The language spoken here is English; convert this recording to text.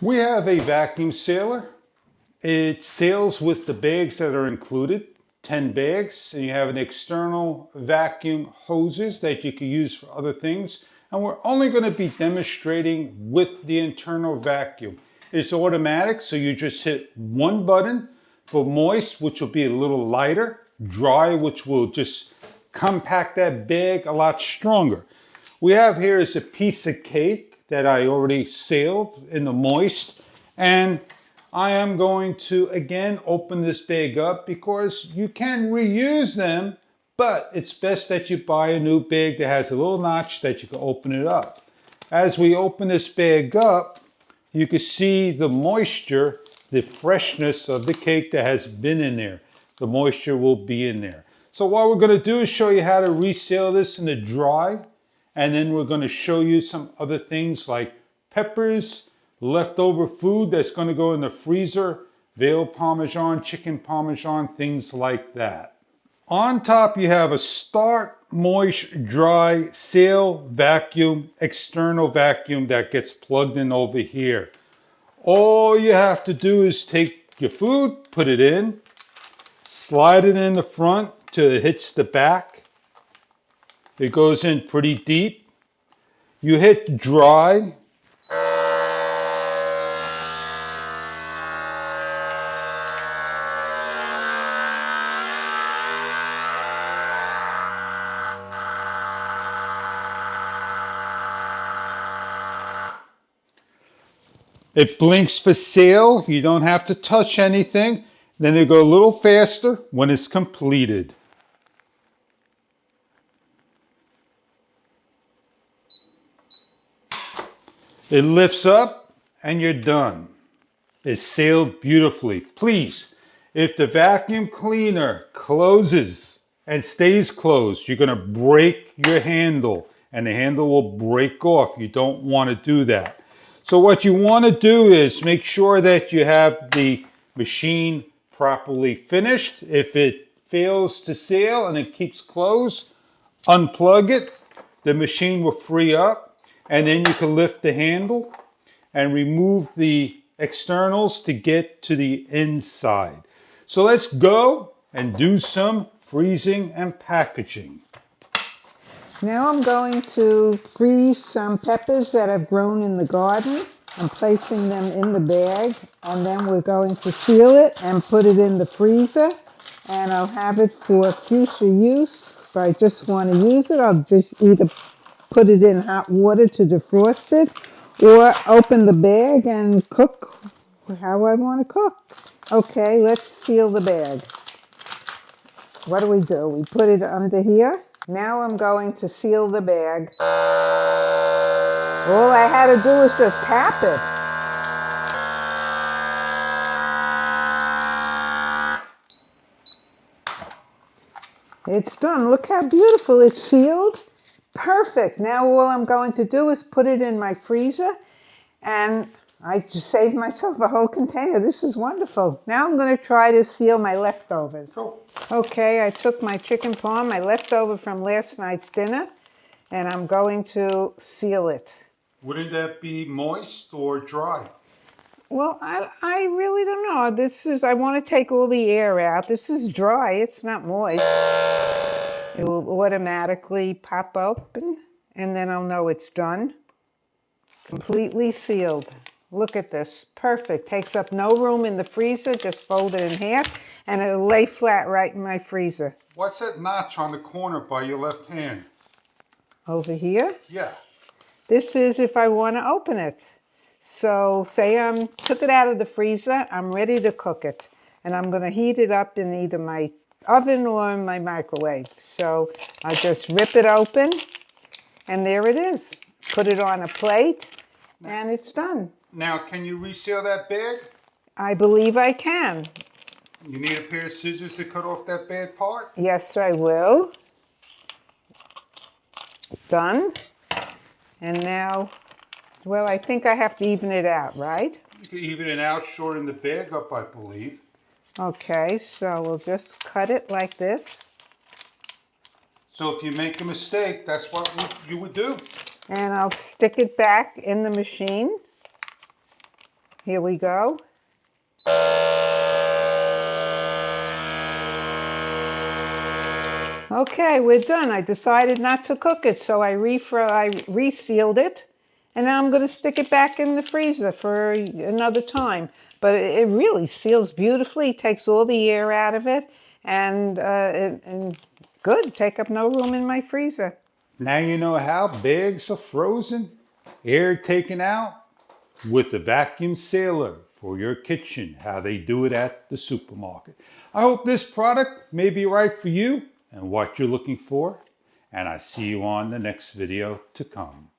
We have a vacuum sealer. It seals with the bags that are included, 10 bags, and you have an external vacuum hoses that you can use for other things. And we're only going to be demonstrating with the internal vacuum. It's automatic, so you just hit one button for moist, which will be a little lighter, dry, which will just compact that bag a lot stronger. We have here is a piece of cake that I already sealed in the moist, and I am going to again open this bag up because you can reuse them, but it's best that you buy a new bag that has a little notch that you can open it up. As we open this bag up, you can see the moisture, the freshness of the cake that has been in there. The moisture will be in there. So what we're going to do is show you how to reseal this in the dry, and then we're going to show you some other things like peppers, leftover food that's going to go in the freezer, veal parmesan, chicken parmesan, things like that. On top you have a start, moist, dry, seal, vacuum, external vacuum that gets plugged in over here. All you have to do is take your food, put it in, slide it in the front till it hits the back. It goes in pretty deep. You hit dry. It blinks for seal. You don't have to touch anything. Then it go a little faster when it's completed. It lifts up and you're done. It's sealed beautifully. Please, if the vacuum cleaner closes and stays closed, you're going to break your handle and the handle will break off. You don't want to do that. So what you want to do is make sure that you have the machine properly finished. If it fails to seal and it keeps closed, unplug it. The machine will free up, and then you can lift the handle and remove the externals to get to the inside. So let's go and do some freezing and packaging. Now I'm going to freeze some peppers that I've grown in the garden. I'm placing them in the bag, and then we're going to seal it and put it in the freezer, and I'll have it for future use. If I just want to use it, I'll just either put it in hot water to defrost it or open the bag and cook how I want to cook. Okay, let's seal the bag. What do? We put it under here. Now I'm going to seal the bag. All I had to do was just tap it. It's done. Look how beautiful. It's sealed. Perfect. Now all I'm going to do is put it in my freezer, and I just saved myself a whole container. This is wonderful. Now I'm going to try to seal my leftovers. Cool. Okay, I took my chicken parm, my leftover from last night's dinner, and I'm going to seal it. Wouldn't that be moist or dry? Well, I really don't know. I want to take all the air out. This is dry. It's not moist. It will automatically pop open, and then I'll know it's done. Completely sealed. Look at this. Perfect. Takes up no room in the freezer. Just fold it in half, and it'll lay flat right in my freezer. What's that notch on the corner by your left hand? Over here? Yeah. This is if I want to open it. So say I took it out of the freezer, I'm ready to cook it. And I'm going to heat it up in either my oven or in my microwave. So I just rip it open, and there it is. Put it on a plate, and it's done. Now, can you reseal that bag? I believe I can. You need a pair of scissors to cut off that bad part? Yes, I will. Done. And now, well, I think I have to even it out, right? You can even it out, shorten the bag up, I believe. Okay, so we'll just cut it like this. So if you make a mistake, that's what you would do. And I'll stick it back in the machine. Here we go. Okay, we're done. I decided not to cook it, so I resealed it. And now I'm going to stick it back in the freezer for another time. But it really seals beautifully, takes all the air out of it, and good, take up no room in my freezer. Now you know how bags are frozen, air taken out, with the vacuum sealer for your kitchen, how they do it at the supermarket. I hope this product may be right for you and what you're looking for, and I see you on the next video to come.